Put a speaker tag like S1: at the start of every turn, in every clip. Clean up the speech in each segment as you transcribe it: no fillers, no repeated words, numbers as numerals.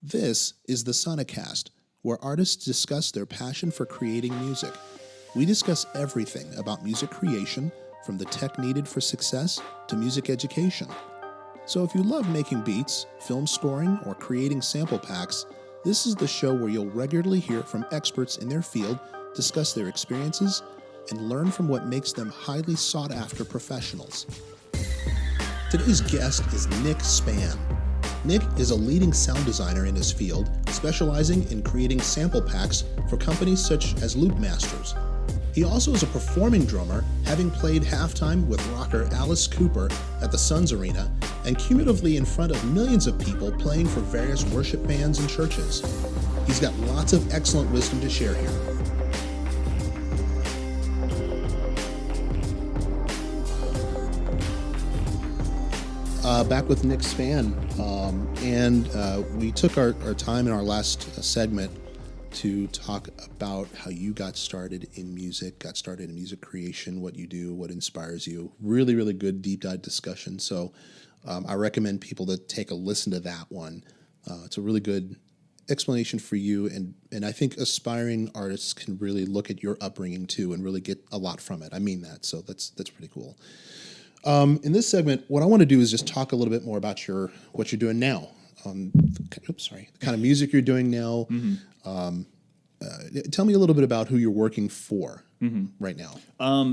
S1: This is the SONICast, where artists discuss their passion for creating music. We discuss everything about music creation, from the tech needed for success to music education. So if you love making beats, film scoring, or creating sample packs, this is the show where you'll regularly hear from experts in their field, discuss their experiences, and learn from what makes them highly sought-after professionals. Today's guest is Nick Spann. Nick is a leading sound designer in his field, specializing in creating sample packs for companies such as Loopmasters. He also is a performing drummer, having played halftime with rocker Alice Cooper at the Suns Arena, and cumulatively in front of millions of people playing for various worship bands and churches. He's got lots of excellent wisdom to share here. Back with Nick Spann, and we took our time in our last segment to talk about how you got started in music, creation, what you do, what inspires you. Really, really good deep dive discussion. So I recommend people to take a listen to that one. It's a really good explanation for you, and I think aspiring artists can really look at your upbringing too and really get a lot from it. I mean that, so that's pretty cool. In this segment, what I want to do is just talk a little bit more about what you're doing now. The kind of music you're doing now. Mm-hmm. Tell me a little bit about who you're working for right now.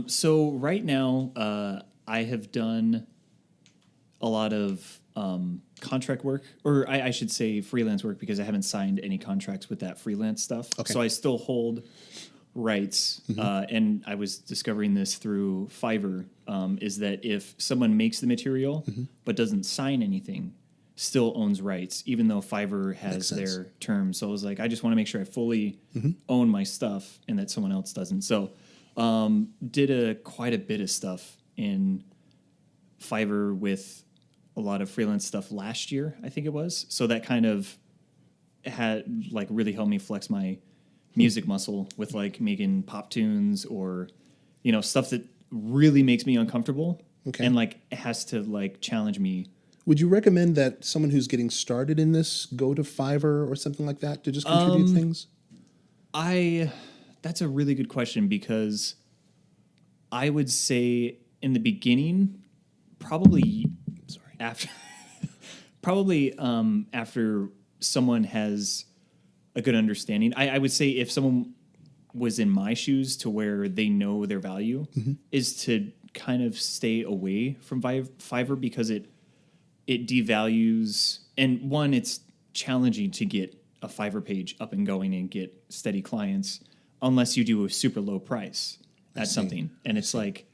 S2: So right now, I have done a lot of contract work, or I should say freelance work, because I haven't signed any contracts with that freelance stuff.
S1: Okay.
S2: So I still hold rights, and I was discovering this through Fiverr, is that if someone makes the material but doesn't sign anything, still owns rights, even though Fiverr has their terms. So I was like, I just want to make sure I fully own my stuff and that someone else doesn't. So did quite a bit of stuff in Fiverr with a lot of freelance stuff last year, I think it was. So that kind of had really helped me flex my music muscle with making pop tunes or stuff that really makes me uncomfortable and has to challenge me.
S1: Would you recommend that someone who's getting started in this go to Fiverr or something like that to just contribute things?
S2: That's a really good question, because I would say in the beginning, probably after someone has a good understanding. I would say if someone was in my shoes to where they know their value, is to kind of stay away from Fiverr, because it devalues, and one, it's challenging to get a Fiverr page up and going and get steady clients unless you do a super low price at something. And it's a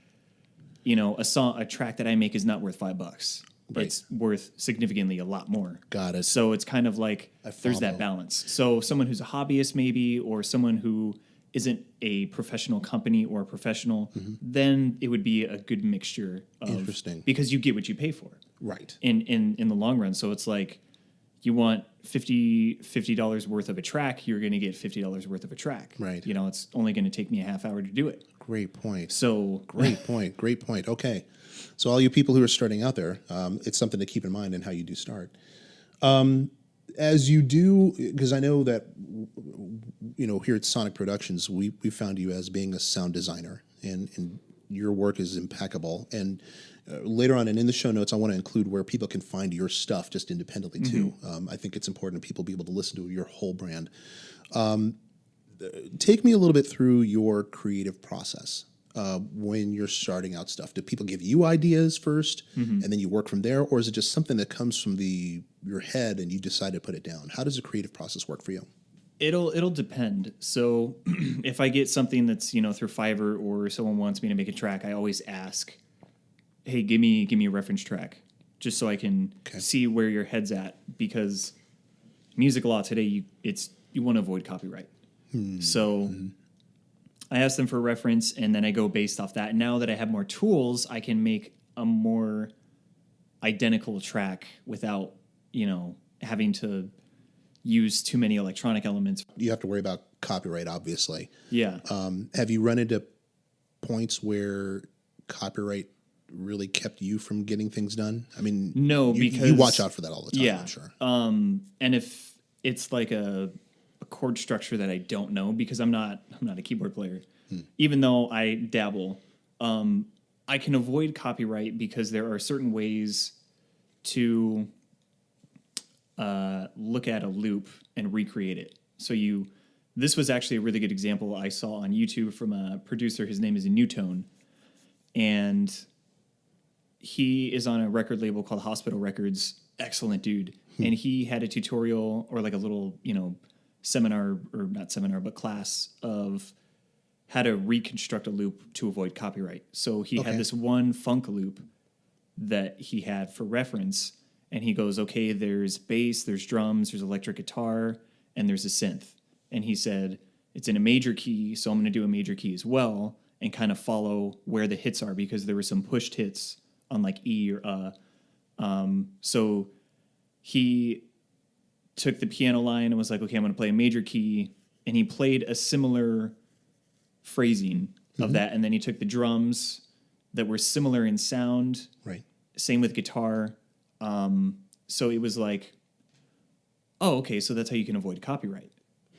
S2: track that I make is not worth $5. Right. It's worth significantly a lot more.
S1: Got it.
S2: So it's kind of there's that balance. So someone who's a hobbyist maybe, or someone who isn't a professional company or a professional, then it would be a good mixture of,
S1: interesting,
S2: because you get what you pay for.
S1: Right.
S2: In the long run. So it's you want $50 worth of a track, you're going to get $50 worth of a track.
S1: Right.
S2: It's only going to take me a half hour to do it.
S1: Great point.
S2: So
S1: Great point. Okay. So all you people who are starting out there, it's something to keep in mind in how you do start. As you do, because I know that, here at Sonic Productions, we found you as being a sound designer, and your work is impeccable. And later on, and in the show notes, I want to include where people can find your stuff just independently too. I think it's important that people be able to listen to your whole brand. Take me a little bit through your creative process. When you're starting out stuff, do people give you ideas first and then you work from there, or is it just something that comes from your head and you decide to put it down? How does the creative process work for you?
S2: It'll depend. So if I get something that's through Fiverr, or someone wants me to make a track, I always ask, hey, give me a reference track, just so I can see where your head's at, because music law today, you want to avoid copyright. So I ask them for a reference, and then I go based off that. And now that I have more tools, I can make a more identical track without, having to use too many electronic elements.
S1: You have to worry about copyright, obviously.
S2: Yeah.
S1: Have you run into points where copyright really kept you from getting things done? I mean,
S2: no, because
S1: you watch out for that all the time.
S2: Yeah.
S1: I'm sure.
S2: And if it's like a chord structure that I don't know because I'm not a keyboard player. Even though I dabble, I can avoid copyright because there are certain ways to look at a loop and recreate it. So this was actually a really good example I saw on YouTube from a producer. His name is Newtone, and he is on a record label called Hospital Records. Excellent dude. And he had a tutorial or like a little, seminar, or not seminar, but class of how to reconstruct a loop to avoid copyright. So he had this one funk loop that he had for reference, and he goes, okay, there's bass, there's drums, there's electric guitar, and there's a synth. And he said, it's in a major key, so I'm going to do a major key as well and kind of follow where the hits are because there were some pushed hits on like E or so he took the piano line and was like, okay, I'm going to play a major key. And he played a similar phrasing of that. And then he took the drums that were similar in sound.
S1: Right.
S2: Same with guitar. So it was like, oh, okay, so that's how you can avoid copyright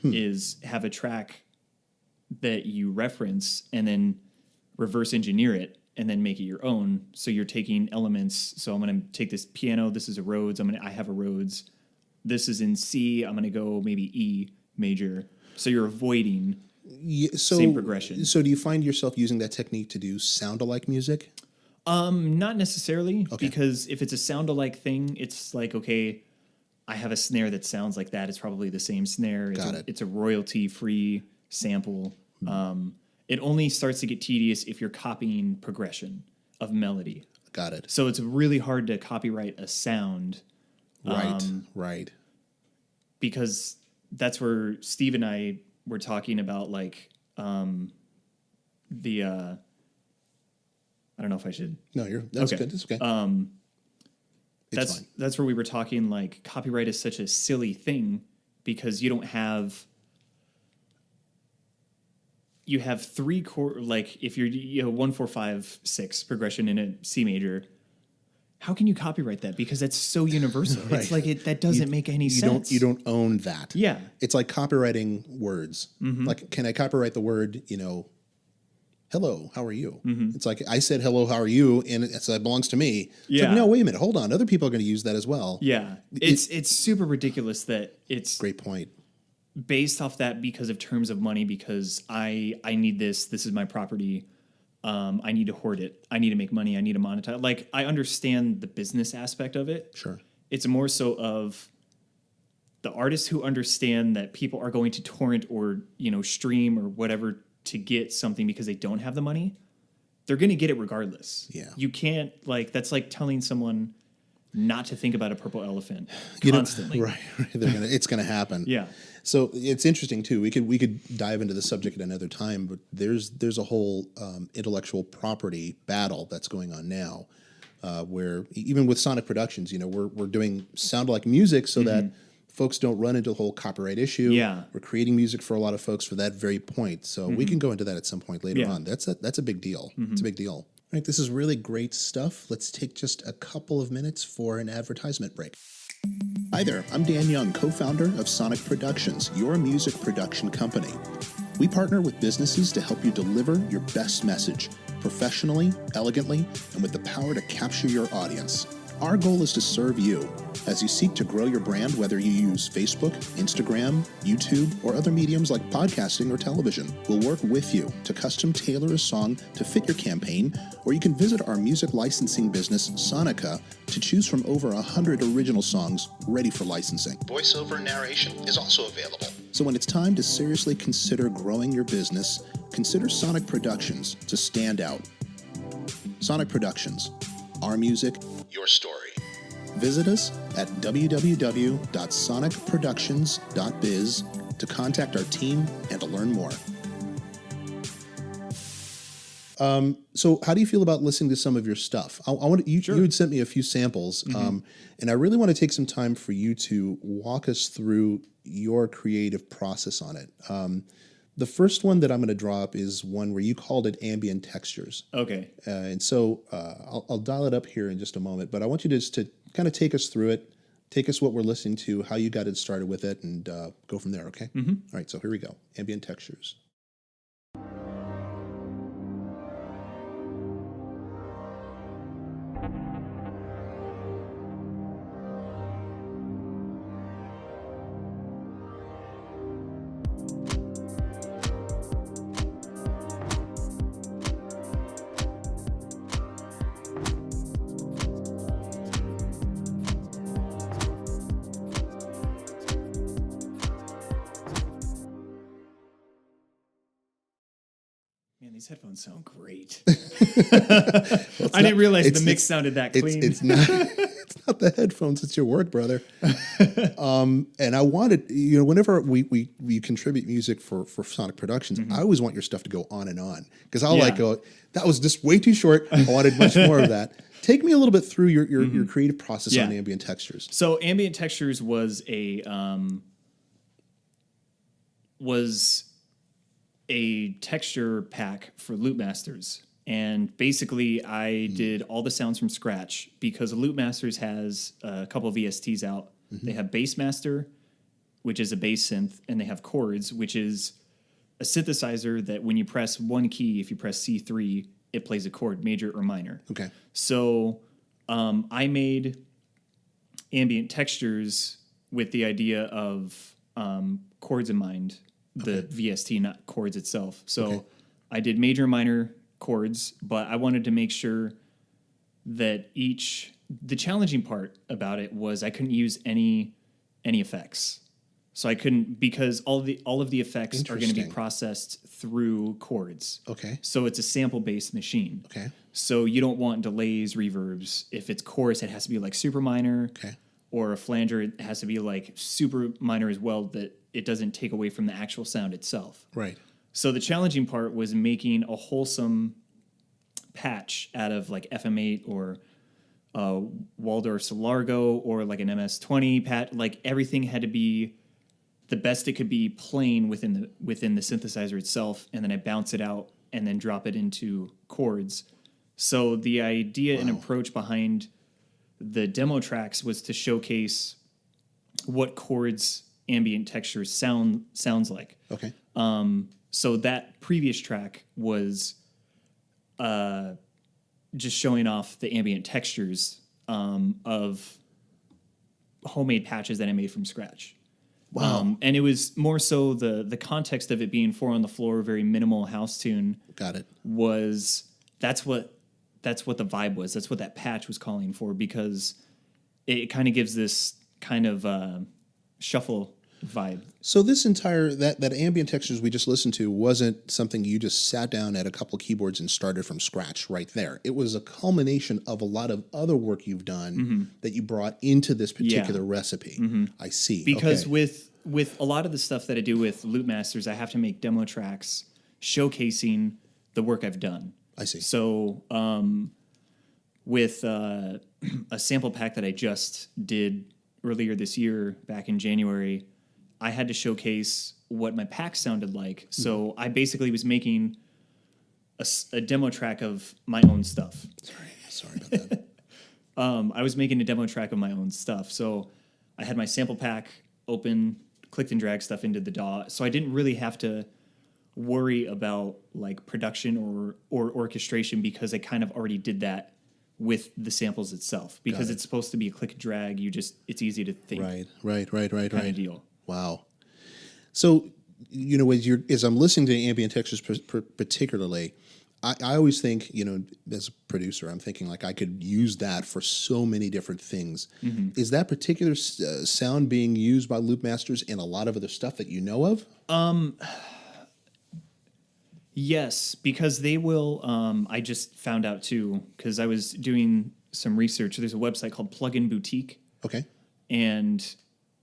S2: is have a track that you reference and then reverse engineer it and then make it your own. So you're taking elements. So I'm going to take this piano. This is a Rhodes. I have a Rhodes. This is in C. I'm going to go maybe E major. So you're avoiding same progression.
S1: So do you find yourself using that technique to do sound-alike music?
S2: Not necessarily, because if it's a sound-alike thing, it's like, okay, I have a snare that sounds like that. It's probably the same snare. It's a royalty-free sample. It only starts to get tedious if you're copying progression of melody.
S1: Got it.
S2: So it's really hard to copyright a sound.
S1: Right.
S2: Because that's where Steve and I were talking about, like, I don't know if I should.
S1: No, that's good. That's okay.
S2: That's where we were talking, like, copyright is such a silly thing because you don't have. You have three chord, like if you have 1, 4, 5, 6 progression in a C major. How can you copyright that? Because that's so universal. Right. It's like that doesn't make any sense.
S1: You don't own that.
S2: Yeah.
S1: It's like copywriting words. Like, can I copyright the word, hello, how are you? It's like I said, hello, how are you? And it belongs to me. It's like, no, wait a minute. Hold on. Other people are going to use that as well.
S2: Yeah. It's super ridiculous that it's
S1: great point.
S2: Based off that because of terms of money, because I need this. This is my property. I need to hoard it. I need to make money. I need to monetize. Like, I understand the business aspect of it.
S1: Sure.
S2: It's more so of the artists who understand that people are going to torrent or, stream or whatever to get something because they don't have the money. They're going to get it regardless.
S1: Yeah.
S2: You can't, that's like telling someone not to think about a purple elephant constantly.
S1: Right. It's going to happen.
S2: Yeah.
S1: So it's interesting too. We could dive into the subject at another time, but there's a whole intellectual property battle that's going on now, where even with Sonic Productions, we're doing sound-alike music so that folks don't run into the whole copyright issue.
S2: Yeah.
S1: We're creating music for a lot of folks for that very point. So we can go into that at some point later on. That's a big deal. It's a big deal. All right, this is really great stuff. Let's take just a couple of minutes for an advertisement break. Hi there, I'm Dan Young, co-founder of Sonic Productions, your music production company. We partner with businesses to help you deliver your best message, professionally, elegantly, and with the power to capture your audience. Our goal is to serve you as you seek to grow your brand, whether you use Facebook, Instagram, YouTube, or other mediums like podcasting or television. We'll work with you to custom tailor a song to fit your campaign, or you can visit our music licensing business, Sonica, to choose from over 100 original songs ready for licensing. Voiceover narration is also available. So when it's time to seriously consider growing your business, consider Sonic Productions to stand out. Sonic Productions. Our music, your story. Visit us at www.sonicproductions.biz to contact our team and to learn more. So how do you feel about listening to some of your stuff? You had sent me a few samples, and I really want to take some time for you to walk us through your creative process on it. The first one that I'm going to draw up is one where you called it ambient textures.
S2: Okay.
S1: And so I'll dial it up here in just a moment, but I want you to kind of take us through it, take us what we're listening to, how you got it started with it, and go from there, okay? Mm-hmm. All right, so here we go. Ambient textures.
S2: Man, these headphones sound great. I didn't realize the mix sounded that clean.
S1: It's not. It's not the headphones. It's your work, brother. And I wanted, whenever we contribute music for Sonic Productions, I always want your stuff to go on and on because I'll go, that was just way too short. I wanted much more of that. Take me a little bit through your creative process on ambient textures.
S2: So ambient textures was a texture pack for Loopmasters. And basically, I did all the sounds from scratch because Loopmasters has a couple of VSTs out. They have Bassmaster, which is a bass synth, and they have Chords, which is a synthesizer that when you press one key, if you press C3, it plays a chord, major or minor.
S1: Okay.
S2: So I made ambient textures with the idea of chords in mind, the VST, not chords itself. So I did major and minor chords, but I wanted to make sure that the challenging part about it was I couldn't use any effects. So I couldn't, because all of the effects are going to be processed through chords.
S1: Okay.
S2: So it's a sample-based machine.
S1: Okay.
S2: So you don't want delays, reverbs. If it's chorus, it has to be like super minor.
S1: Okay.
S2: Or a flanger, it has to be like super minor as well, that it doesn't take away from the actual sound itself.
S1: Right.
S2: So the challenging part was making a wholesome patch out of like FM8 or Waldorf's Largo or like an MS-20 patch. Like everything had to be the best it could be plain within the synthesizer itself, and then I bounce it out and then drop it into chords. So the idea and approach behind the demo tracks was to showcase what chords ambient textures sounds like.
S1: Okay.
S2: So that previous track was just showing off the ambient textures of homemade patches that I made from scratch.
S1: Wow.
S2: And it was more so the context of it being 4 on the floor, very minimal house tune.
S1: Got it.
S2: That's what the vibe was. That's what that patch was calling for, because it kind of gives this kind of shuffle vibe.
S1: So this entire that ambient textures we just listened to wasn't something you just sat down at a couple of keyboards and started from scratch right there. It was a culmination of a lot of other work you've done that you brought into this particular recipe. I see.
S2: Because with a lot of the stuff that I do with Loopmasters, I have to make demo tracks showcasing the work I've done.
S1: I see.
S2: So with a sample pack that I just did earlier this year, back in January, I had to showcase what my pack sounded like. So I basically was making a demo track of my own stuff.
S1: Sorry about that.
S2: I was making a demo track of my own stuff. So I had my sample pack open, clicked and dragged stuff into the DAW. So I didn't really have to worry about like production or orchestration, because I kind of already did that with the samples itself, because it's supposed to be a click and drag. It's easy to think.
S1: Right.
S2: Kind of deal.
S1: Wow. So, as I'm listening to ambient textures particularly, I always think, as a producer, I'm thinking like I could use that for so many different things. Is that particular sound being used by Loopmasters in a lot of other stuff that you know of?
S2: Yes, because they will. I just found out too, because I was doing some research. There's a website called Plugin Boutique.
S1: Okay.
S2: And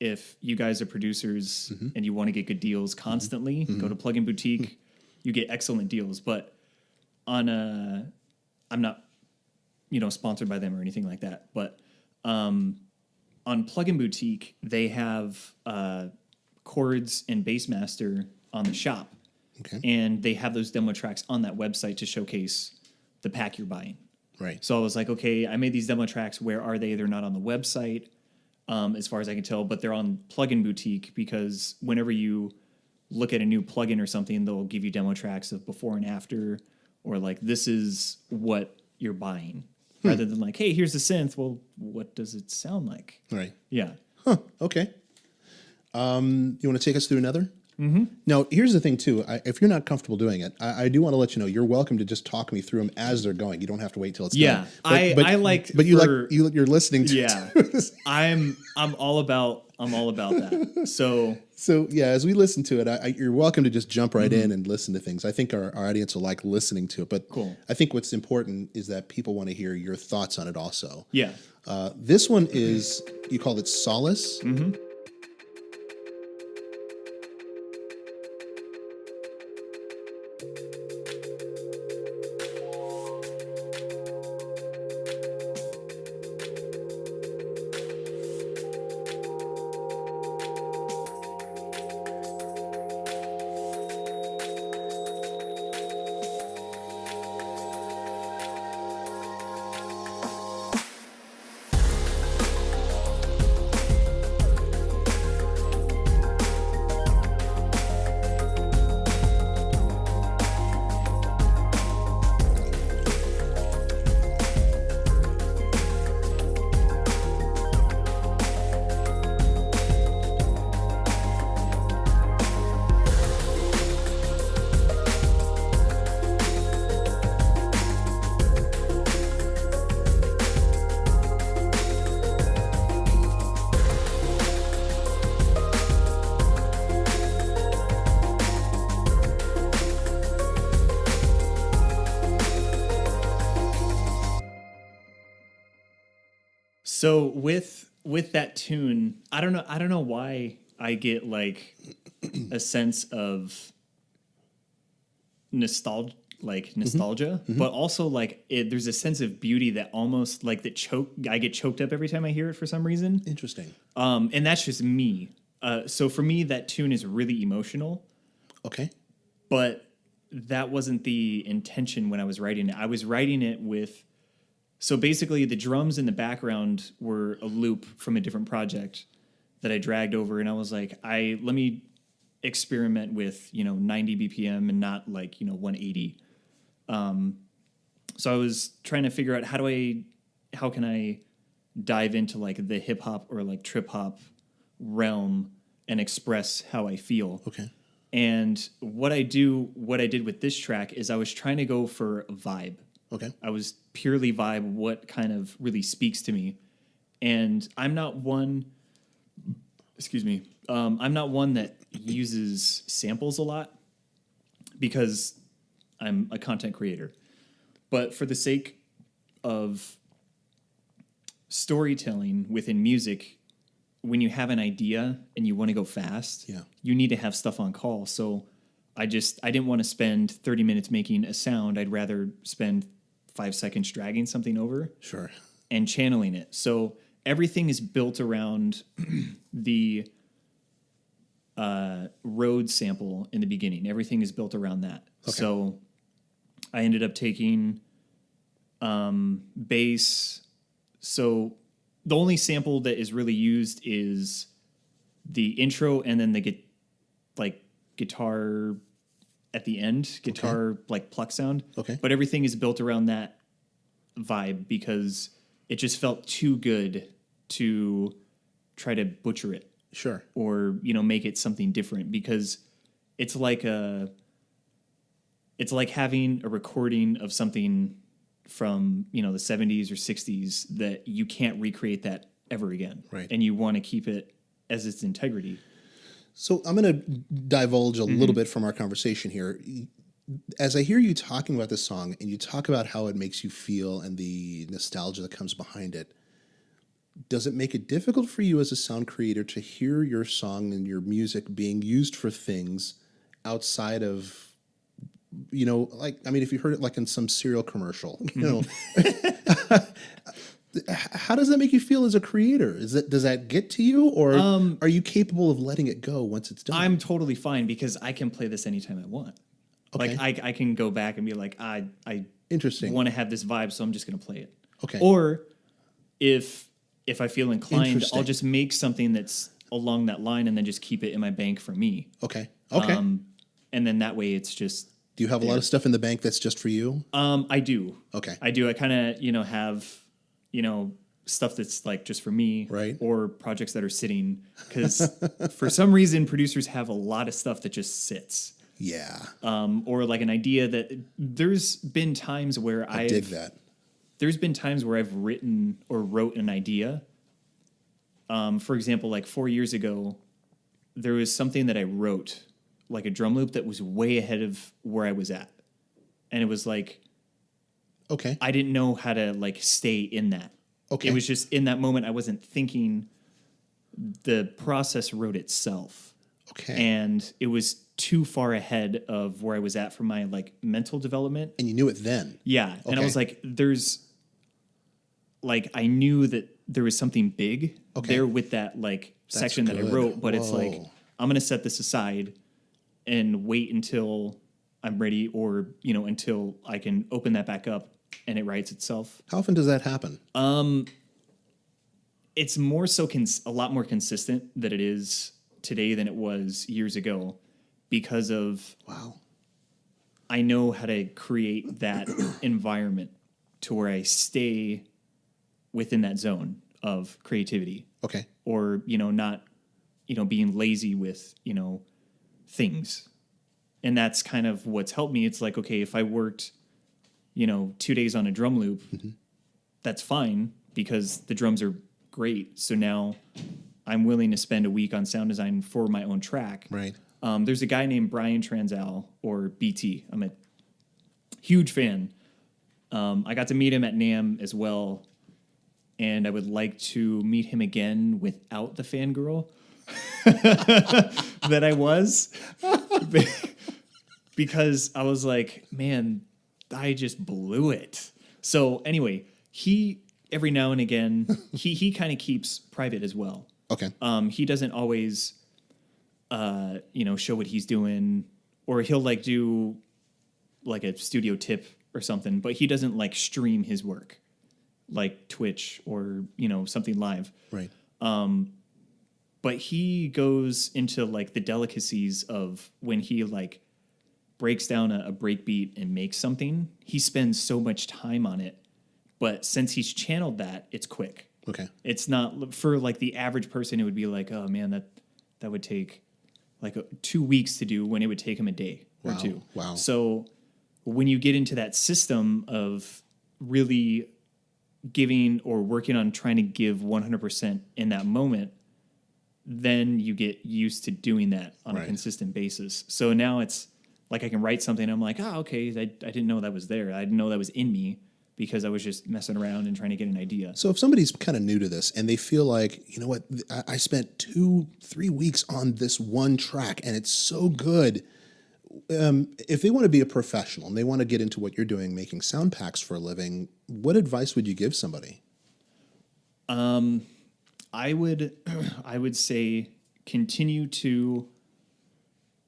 S2: if you guys are producers and you want to get good deals constantly, go to Plugin Boutique. You get excellent deals. But I'm not, sponsored by them or anything like that. But on Plugin Boutique, they have Chords and Bassmaster on the shop.
S1: Okay.
S2: And they have those demo tracks on that website to showcase the pack you're buying.
S1: Right.
S2: So I was like, okay, I made these demo tracks. Where are they? They're not on the website. as far as I can tell, but they're on Plugin Boutique because whenever you look at a new plugin or something, they'll give you demo tracks of before and after, or like, this is what you're buying, rather than like, hey, here's the synth. Well, what does it sound like?
S1: Right.
S2: Yeah.
S1: Huh. Okay. You want to take us through another? Mm-hmm. Now, here's the thing, too. If you're not comfortable doing it, I do want to let you know you're welcome to just talk me through them as they're going. You don't have to wait till it's done. But you're listening to.
S2: Yeah. I'm all about that.
S1: So yeah, as we listen to it, you're welcome to just jump right in and listen to things. I think our audience will like listening to it. But
S2: cool.
S1: I think what's important is that people want to hear your thoughts on it also.
S2: Yeah.
S1: This one is, you called it Solace.
S2: Mm-hmm. So with that tune, I don't know why I get like a sense of nostalgia, but also like there's a sense of beauty that almost like I get choked up every time I hear it for some reason.
S1: Interesting.
S2: And that's just me. So for me, that tune is really emotional.
S1: Okay.
S2: But that wasn't the intention when I was writing it. I was writing it with. So basically, the drums in the background were a loop from a different project that I dragged over, and I was like, let me experiment with 90 BPM and not like 180. So I was trying to figure out how can I dive into like the hip hop or like trip hop realm and express how I feel.
S1: Okay.
S2: And what I did with this track is I was trying to go for a vibe.
S1: Okay.
S2: I was purely vibe, what kind of really speaks to me. And I'm not one that uses samples a lot because I'm a content creator. But for the sake of storytelling within music, when you have an idea and you want to go fast, you need to have stuff on call. So I didn't want to spend 30 minutes making a sound. I'd rather spend 5 seconds dragging something over.
S1: Sure.
S2: And channeling it. So everything is built around the Rhodes sample in the beginning. Everything is built around that. Okay. So I ended up taking bass. So the only sample that is really used is the intro and then the guitar at the end, like pluck sound.
S1: Okay.
S2: But everything is built around that vibe because it just felt too good to try to butcher it.
S1: Sure.
S2: Or, make it something different because it's like having a recording of something from, the 70s or 60s that you can't recreate that ever again.
S1: Right.
S2: And you want to keep it as its integrity.
S1: So I'm going to divulge a little bit from our conversation here. As I hear you talking about this song and you talk about how it makes you feel and the nostalgia that comes behind it, does it make it difficult for you as a sound creator to hear your song and your music being used for things outside of, if you heard it like in some cereal commercial, how does that make you feel as a creator? Does that get to you, or are you capable of letting it go once it's done?
S2: I'm totally fine because I can play this anytime I want. Okay. Like I can go back and be like, I
S1: interesting.
S2: want to have this vibe, so I'm just going to play it.
S1: Okay.
S2: Or if if I feel inclined,
S1: Interesting.
S2: I'll just make something that's along that line and then just keep it in my bank for me.
S1: Okay.
S2: And then that way it's just.
S1: Do you have a lot of stuff in the bank that's just for you?
S2: I do.
S1: Okay.
S2: I do. I kind of, have, stuff that's like just for me,
S1: right?
S2: Or projects that are sitting, because for some reason producers have a lot of stuff that just sits.
S1: Yeah.
S2: Or like an idea that there's been times where
S1: I dig that.
S2: There's been times where I've written or wrote an idea. For example, like 4 years ago, there was something that I wrote, like a drum loop that was way ahead of where I was at. And it was like,
S1: okay,
S2: I didn't know how to like stay in that.
S1: Okay.
S2: It was just in that moment, I wasn't thinking. The process wrote itself.
S1: Okay.
S2: And it was too far ahead of where I was at for my like mental development.
S1: And you knew it then.
S2: Yeah. Okay. And I was like, I knew that there was something big there with that like section that I wrote, but it's like, I'm going to set this aside and wait until I'm ready, or, until I can open that back up and it writes itself.
S1: How often does that happen?
S2: It's more so a lot more consistent that it is today than it was years ago, because of I know how to create that environment to where I stay within that zone of creativity.
S1: Okay.
S2: Or, not, being lazy with, things. And that's kind of what's helped me. It's like, okay, if I worked, 2 days on a drum loop, that's fine because the drums are great. So now I'm willing to spend a week on sound design for my own track.
S1: Right.
S2: There's a guy named Brian Tranzal, or BT. I'm a huge fan. I got to meet him at NAMM as well, and I would like to meet him again without the fangirl that I was, because I was like, man, I just blew it. So anyway, he every now and again he kind of keeps private as well.
S1: Okay.
S2: He doesn't always show what he's doing, or he'll like do like a studio tip or something, but he doesn't like stream his work like Twitch or, something live.
S1: Right.
S2: But he goes into like the delicacies of when he like breaks down a break beat and makes something. He spends so much time on it, but since he's channeled that, it's quick.
S1: Okay.
S2: It's not for like the average person. It would be like, oh man, that would take like 2 weeks to do when it would take him a day or two.
S1: Wow.
S2: So when you get into that system of really giving or working on trying to give 100% in that moment, then you get used to doing that on a consistent basis. So now it's like I can write something. I'm like, okay, I didn't know that was there. I didn't know that was in me because I was just messing around and trying to get an idea.
S1: So if somebody's kind of new to this and they feel like, you know what, I spent 2-3 weeks on this one track and it's so good. If they want to be a professional and they want to get into what you're doing, making sound packs for a living, what advice would you give somebody?
S2: I would say continue to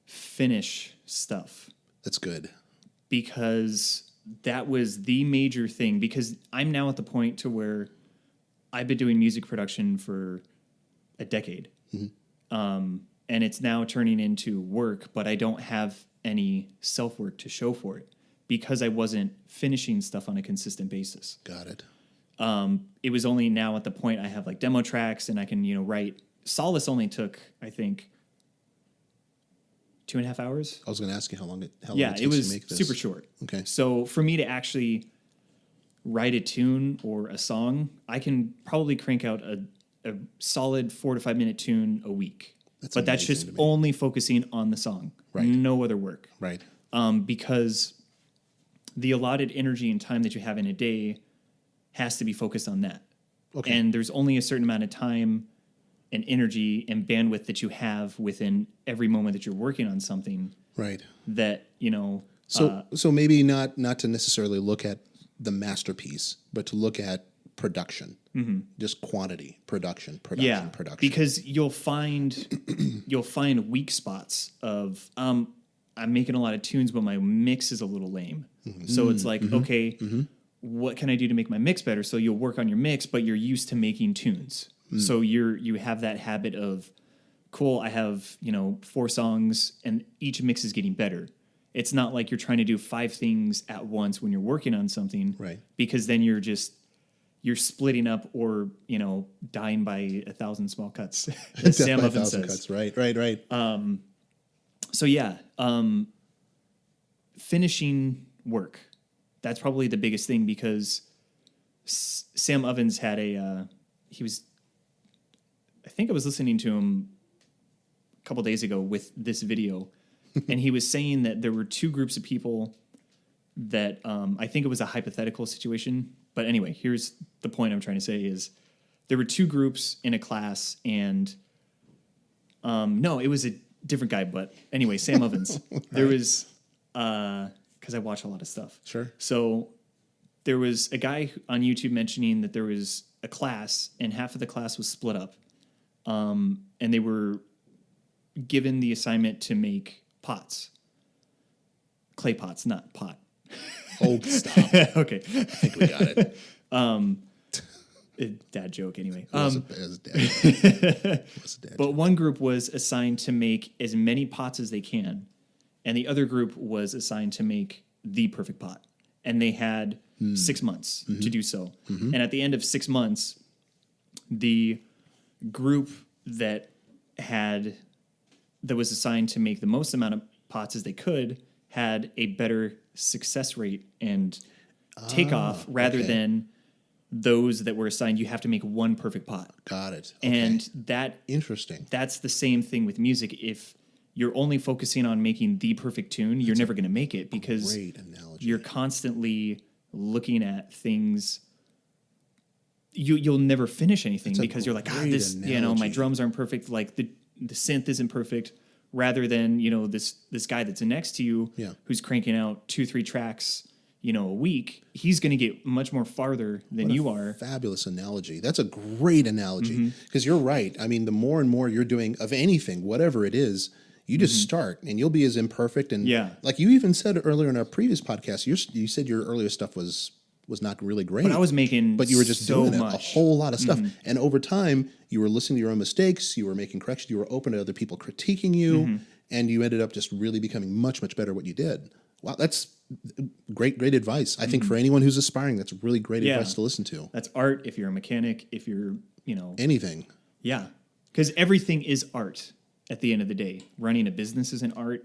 S2: finish stuff.
S1: That's good.
S2: Because that was the major thing, because I'm now at the point to where I've been doing music production for a decade. And it's now turning into work, but I don't have any self-work to show for it because I wasn't finishing stuff on a consistent basis.
S1: Got it.
S2: It was only now at the point I have like demo tracks and I can, write. Solace only took, I think, 2.5 hours.
S1: I was going to ask you how long it takes
S2: it was
S1: to make this.
S2: super short.
S1: Okay.
S2: So for me to actually write a tune or a song, I can probably crank out a solid 4 to 5 minute tune a week. But that's just only focusing on the song. Right. No other work.
S1: Right.
S2: Because the allotted energy and time that you have in a day has to be focused on that. Okay. And there's only a certain amount of time and energy and bandwidth that you have within every moment that you're working on something.
S1: Right.
S2: That,
S1: So maybe not to necessarily look at the masterpiece, but to look at production. Mm-hmm. Just quantity, production.
S2: Because you'll find weak spots of I'm making a lot of tunes, but my mix is a little lame. Mm-hmm. So it's like, okay, what can I do to make my mix better? So you'll work on your mix, but you're used to making tunes. So you have that habit of, cool, I have, 4 songs and each mix is getting better. It's not like you're trying to do 5 things at once when you're working on something.
S1: Right.
S2: Because then you're splitting up or, dying by 1,000 small cuts. As Sam Muffin says.
S1: Cuts. Right.
S2: So yeah, finishing work. That's probably the biggest thing because Sam Ovens had I think I was listening to him a couple days ago with this video, and he was saying that there were 2 groups of people that I think it was a hypothetical situation. But anyway, here's the point I'm trying to say is there were 2 groups in a class, and no, it was a different guy. But anyway, Sam Ovens. Right. There was, because I watch a lot of stuff.
S1: Sure.
S2: So there was a guy on YouTube mentioning that there was a class, and half of the class was split up. And they were given the assignment to make pots. Clay pots, not pot.
S1: Oh, stop.
S2: Okay.
S1: I think we got it.
S2: Dad joke anyway.
S1: It was a dad joke.
S2: But one group was assigned to make as many pots as they can, and the other group was assigned to make the perfect pot. And they had 6 months to do so. And at the end of 6 months, the group that was assigned to make the most amount of pots as they could had a better success rate and takeoff rather than those that were assigned, you have to make one perfect pot.
S1: Got it. Okay.
S2: And that
S1: interesting.
S2: That's the same thing with music. If you're only focusing on making the perfect tune, you're never going to make it because you're constantly looking at things. You'll never finish anything because you're like, this, my drums aren't perfect. Like the synth isn't perfect. Rather than, this guy that's next to you who's cranking out 2-3 tracks, a week, he's going to get much more farther than you are.
S1: Fabulous analogy. That's a great analogy because you're right. I mean, the more and more you're doing of anything, whatever it is, you just start and you'll be as imperfect. And like you even said earlier in our previous podcast, you said your earlier stuff was not really great.
S2: But I was making
S1: But you were just doing a whole lot of stuff. And over time, you were listening to your own mistakes, you were making corrections, you were open to other people critiquing you, and you ended up just really becoming much, much better at what you did. Wow, that's great advice. I think for anyone who's aspiring, that's really great advice to listen to.
S2: That's art if you're a mechanic, if you're,
S1: anything.
S2: Yeah, because everything is art at the end of the day. Running a business is an art.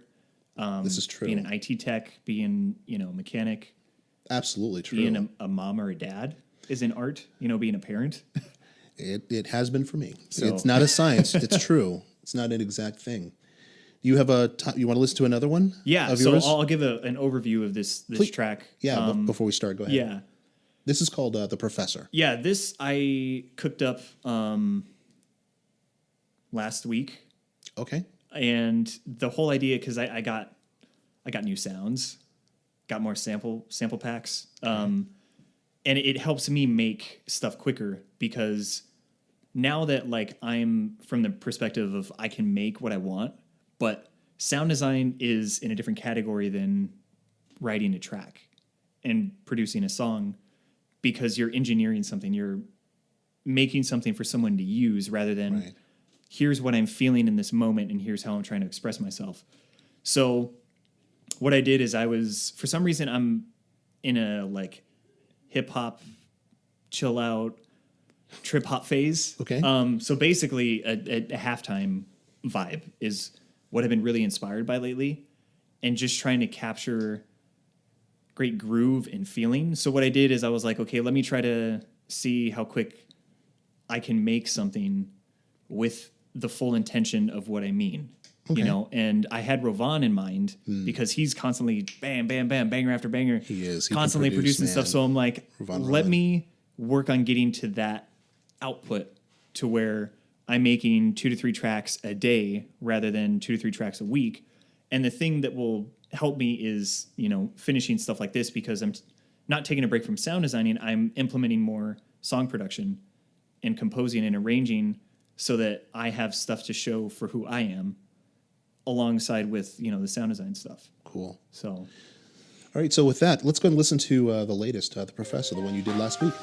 S1: This is true.
S2: Being an IT tech, being, a mechanic.
S1: Absolutely true.
S2: Being a mom or a dad is an art, being a parent.
S1: It has been for me. So. It's not a science. It's true. It's not an exact thing. You have you want to listen to another one?
S2: Yeah. So I'll give an overview of this track.
S1: Yeah. Before we start, go ahead.
S2: Yeah.
S1: This is called The Professor.
S2: Yeah. This I cooked up last week.
S1: Okay.
S2: And the whole idea, because I got new sounds. Got more sample packs. And it helps me make stuff quicker because now that I'm from the perspective of I can make what I want, but sound design is in a different category than writing a track and producing a song because you're engineering something, you're making something for someone to use rather than here's what I'm feeling in this moment and here's how I'm trying to express myself. So what I did is for some reason, I'm in a hip hop, chill out, trip hop phase.
S1: Okay.
S2: So basically a halftime vibe is what I've been really inspired by lately and just trying to capture great groove and feeling. So what I did is I was like, okay, let me try to see how quick I can make something with the full intention of what I mean. Okay. And I had Rovan in mind because he's constantly bam, bam, bam, banger after banger.
S1: He is. He
S2: constantly producing stuff. So I'm like, let me work on getting to that output to where I'm making 2 to 3 tracks a day rather than 2 to 3 tracks a week. And the thing that will help me is, finishing stuff like this because I'm not taking a break from sound designing. I'm implementing more song production and composing and arranging so that I have stuff to show for who I am alongside with, the sound design stuff.
S1: Cool.
S2: So
S1: All right, so with that, let's go and listen to the latest, The Professor, the one you did last week.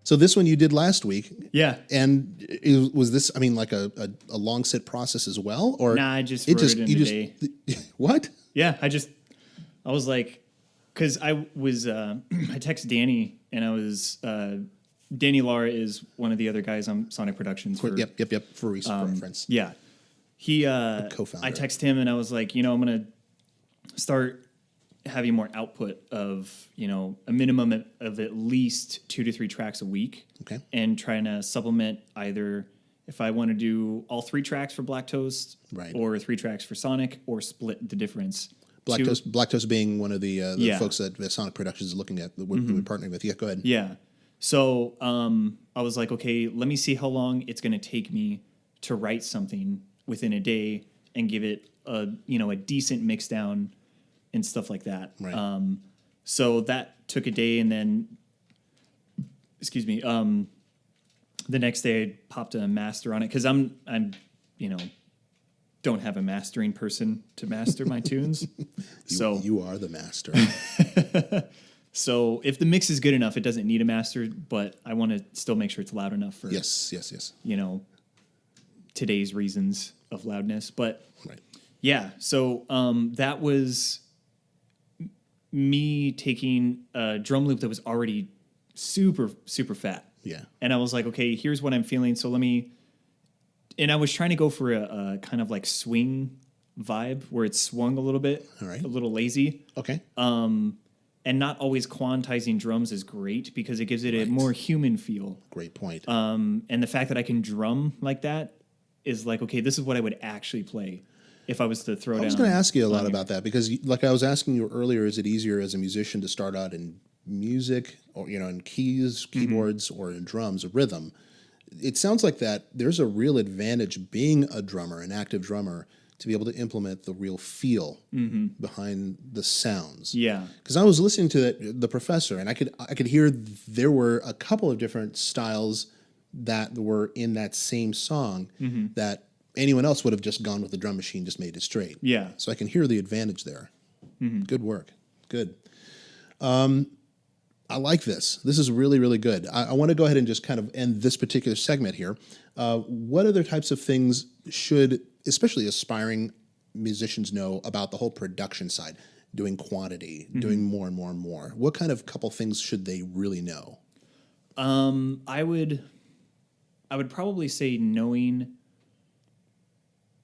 S1: So this one you did last week.
S2: Yeah.
S1: And was this, I mean, like a long sit process as well? Or
S2: Nah, I just wrote it in a day.
S1: What?
S2: Yeah, I was like, because I was, I texted Danny, and I was, Danny Lara is one of the other guys on Sonic Productions.
S1: Yep. For recent reference.
S2: Yeah.
S1: Co-founder.
S2: I texted him, and I was like, I'm going to start having more output of, a minimum of at least 2 to 3 tracks a week.
S1: Okay.
S2: And trying to supplement either if I want to do all 3 tracks for Black Toast,
S1: right,
S2: or 3 tracks for Sonic, or split the difference.
S1: Black Toast being one of the folks that Sonic Productions is looking at, that we're partnering with. Yeah, go ahead.
S2: Yeah. So I was like, okay, let me see how long it's going to take me to write something within a day and give it a decent mix down and stuff like that.
S1: Right.
S2: So that took a day, and then, the next day I popped a master on it, because I'm don't have a mastering person to master my tunes.
S1: You are the master.
S2: So if the mix is good enough, it doesn't need a master, but I want to still make sure it's loud enough for
S1: yes.
S2: Today's reasons of loudness. But
S1: right.
S2: Yeah, so that was me taking a drum loop that was already super, super fat.
S1: Yeah.
S2: And I was like, okay, here's what I'm feeling. So and I was trying to go for a kind of like swing vibe where it swung a little bit,
S1: all right,
S2: a little lazy.
S1: Okay.
S2: And not always quantizing drums is great, because it gives it a more human feel.
S1: Great point.
S2: And the fact that I can drum like that is like, okay, this is what I would actually play if I was to throw down.
S1: I was going to ask you a lot about that, because like I was asking you earlier, is it easier as a musician to start out in music, or, in keys, keyboards, or in drums, or rhythm? It sounds like that there's a real advantage being a drummer, an active drummer, to be able to implement the real feel behind the sounds.
S2: Yeah.
S1: Because I was listening to the Professor, and I could hear there were a couple of different styles that were in that same song that anyone else would have just gone with the drum machine, just made it straight.
S2: Yeah.
S1: So I can hear the advantage there. Good work. Good. I like this. This is really, really good. I want to go ahead and just kind of end this particular segment here. What other types of things should, especially aspiring musicians, know about the whole production side, doing quantity, doing more and more and more? What kind of couple things should they really know?
S2: I would probably say knowing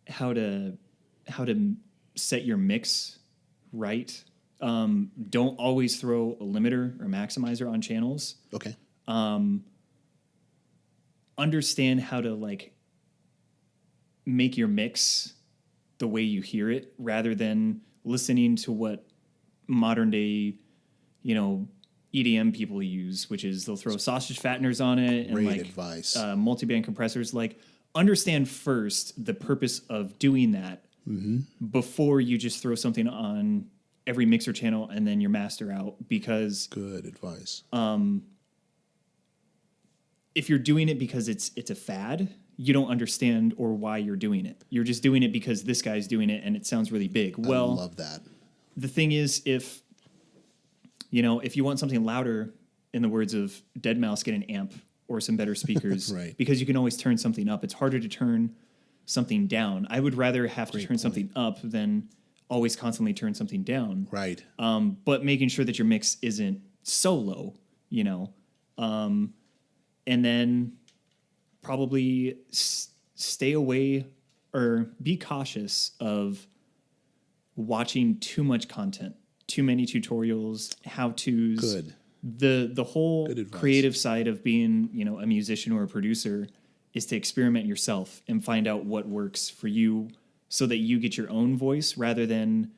S2: how to set your mix right. Don't always throw a limiter or maximizer on channels.
S1: Okay.
S2: Understand how to make your mix the way you hear it, rather than listening to what modern day EDM people use, which is they'll throw sausage fatteners on it and
S1: Great advice.
S2: Multiband compressors. Like, understand first the purpose of doing that before you just throw something on every mixer channel and then your master out, because
S1: good advice.
S2: If you're doing it because it's a fad, you don't understand or why you're doing it. You're just doing it because this guy's doing it and it sounds really big. Well,
S1: I love that.
S2: The thing is, if you want something louder, in the words of Deadmau5, get an amp or some better speakers,
S1: right.
S2: Because you can always turn something up. It's harder to turn something down. I would rather have to turn something up than always constantly turn something down.
S1: Right.
S2: But making sure that your mix isn't so low, and then probably stay away or be cautious of watching too much content, too many tutorials, how-tos.
S1: Good.
S2: The whole creative side of being, a musician or a producer is to experiment yourself and find out what works for you so that you get your own voice rather than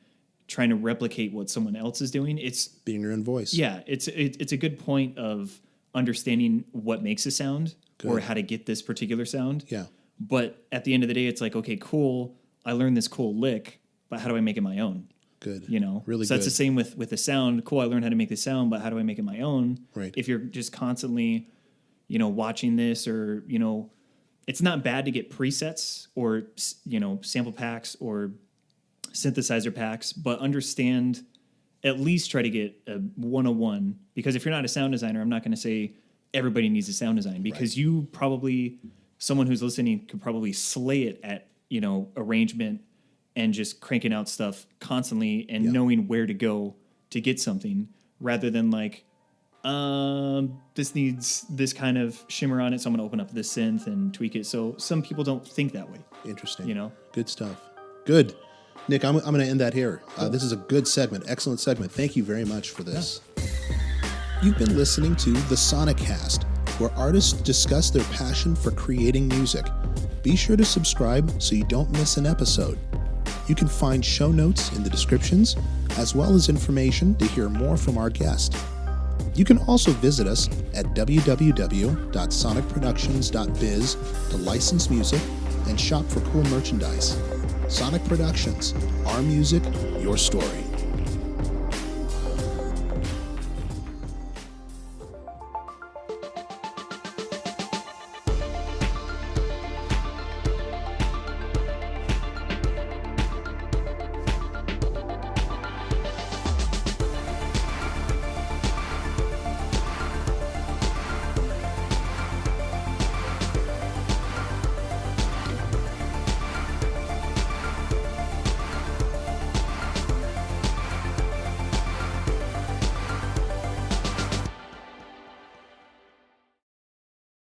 S2: trying to replicate what someone else is doing. It's
S1: being your own voice.
S2: Yeah, it's a good point of understanding what makes a sound or how to get this particular sound.
S1: Yeah.
S2: But at the end of the day, it's like, okay, cool, I learned this cool lick, but how do I make it my own?
S1: Good.
S2: Really so that's the same with the sound. Cool, I learned how to make the sound, but how do I make it my own?
S1: Right.
S2: If you're just constantly, watching this or, it's not bad to get presets or, sample packs or synthesizer packs, but understand, at least try to get a 101. Because if you're not a sound designer, I'm not going to say everybody needs a sound design, because someone who's listening could probably slay it at, arrangement and just cranking out stuff constantly and knowing where to go to get something, rather than like, this needs this kind of shimmer on it, so I'm going to open up this synth and tweak it. So some people don't think that way.
S1: Interesting. Good stuff. Good. Nick, I'm going to end that here. This is a good segment, excellent segment. Thank you very much for this. Yeah. You've been listening to the SONICast, where artists discuss their passion for creating music. Be sure to subscribe so you don't miss an episode. You can find show notes in the descriptions, as well as information to hear more from our guest. You can also visit us at www.sonicproductions.biz to license music and shop for cool merchandise. Sonic Productions, our music, your story.